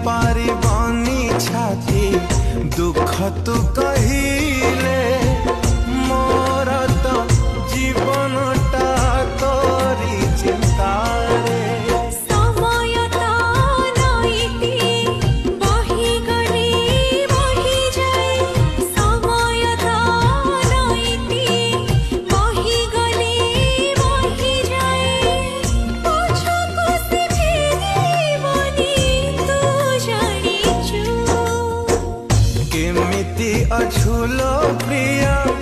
पारिबानी छाती दुख तू कहिले मोर तो जीवनटा तोरी चिंता रे अछुलो प्रिया